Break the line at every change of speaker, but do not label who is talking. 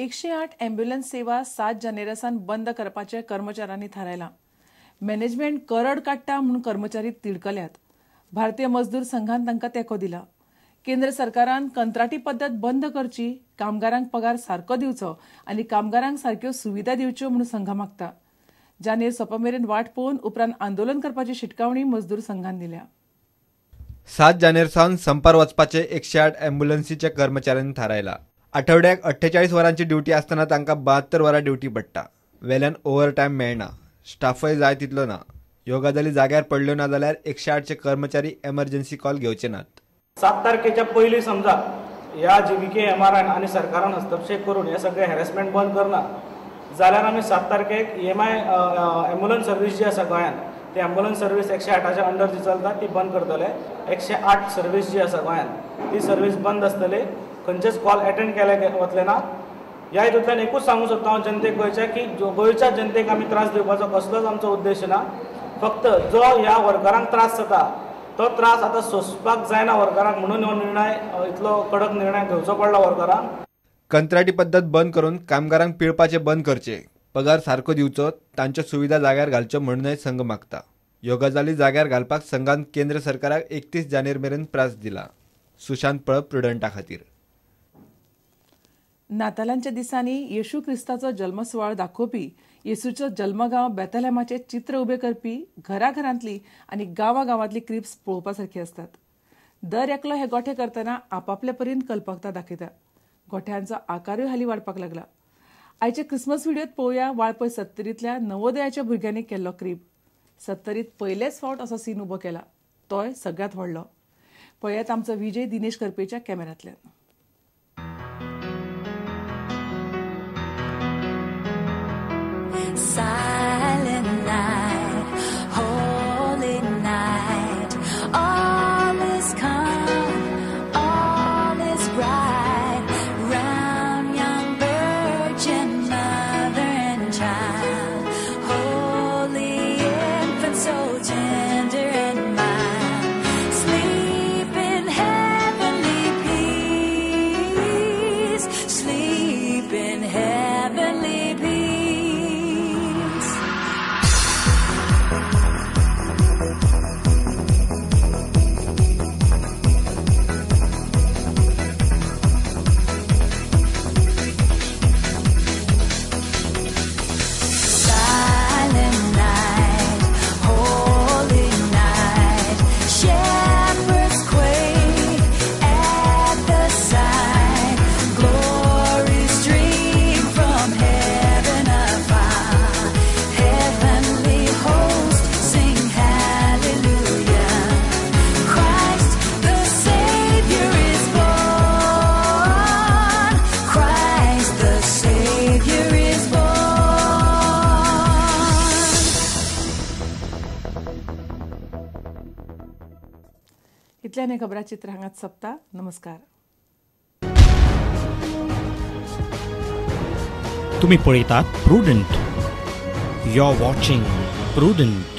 108 ambulance सेवा 7 जानेरासान बंद करपाचे कर्मचाऱ्यांनी थारायला. मॅनेजमेंट करड काडटा म्हणून कर्मचारी तिडकल्यात. भारतीय मजदूर संघान तांकां तेंको दिला. केंद्र सरकारान कंत्राटी पद्दत बंद करची, कामगारांक पगार सारको दिवचो आनी कामगारांक सारक्यो सुविधा दिवच्यो म्हणून संघ मागता. जानेर सोंपमेरेन वाट पळोवन उपरांत आंदोलन करपाची शिटकावणी मजदूर संघान दिल्या.
7 जानेर सावन संपार वचपाचे 108 ॲम्ब्युलन्सीचे कर्मचाऱ्यांनी थारायला. आठवड्याक 48 वरांची ड्युटी आसतना तांकां 72 वरां ड्युटी पडटा. वेल्यान ओव्हरटायम मेळना, स्टाफय जाय तितलो ना. ह्यो गजाली जाग्यार पडल्यो ना जाल्यार 108 चे कर्मचारी एमर्जन्सी कॉल घेवचे नात.
7 तारखेच्या पयलीं समजा ह्या JVKMRN आनी सरकारान हस्तक्षेप करून हे सगळे हॅरेसमेंट बंद करना जाल्यार आमी 7 तारखेक EMI ॲम्ब्युलन्स सर्वीस जी आसा गोंयांत, ती ॲम्ब्युलन्स सर्वीस 108च्या अंडर जी चलता ती बंद करतले. 108 सर्वीस जी आसा गोंयांत ती सर्वीस बंद आसतली. खंयचेच कॉल अटेंड केले वतले ना. ह्या हितूंतल्यान एकूच सांगूंक सोदता हांव जनतेक गोंयच्या की गोंयच्या जनतेक आमी त्रास दिवपाचो कसलोच आमचो उद्देश ना. फक्त जो ह्या वर्करांक त्रास जाता तो त्रास आतां सोंसपाक जायना वर्करांक, म्हणून हो निर्णय इतलो कडक निर्णय घेवचो पडला वर्करांक.
कंत्राटी पद्दत बंद करून कामगारांक पिळपाचे बंद करचे, पगार सारको दिवचो, तांच्यो सुविधा जाग्यार घालच्यो म्हणूनय संघ मागता. ह्यो गजाली जाग्यार घालपाक संघान केंद्र सरकाराक 31 जानेर मेरेन प्रास दिला. सुशांत पळप, प्रुडंटा खातीर.
नातालांच्या दिसांनी येशू क्रिस्ताचो जल्म सुवाळो दाखोवपी येशूचो जल्मगांव बेथलेमाचे चित्र उबे करपी घराघरांतली आनी गांवांतली क्लिप्स पळोवपा सारखी असतात. दर एकलो हे गोठे करतना आपापले परीन कल्पकता दाखयता. गोठ्यांचो आकारूय हाली वाडपाक लागला. आयचे क्रिसमस व्हिडिओत पळोवया वाळपय 70रींतल्या नवोदयाच्या भुरग्यांनी केल्लो क्रीब. 70रींत पयलेच फावट असो सीन उबो केला, तोय सगळ्यांत व्हडलो. पळयात आमचो विजय Dinesh करपेच्या कॅमेरांतल्यान.
Silent night, holy night, all is calm, all is bright, round young virgin mother and child, holy infant so tender and mild, sleep in heavenly peace, sleep in heavenly peace.
इतल्यान खबरां चित्र हांगाच सोंपता. नमस्कार.
तुम्ही पळयतात Prudent. You are watching prudent.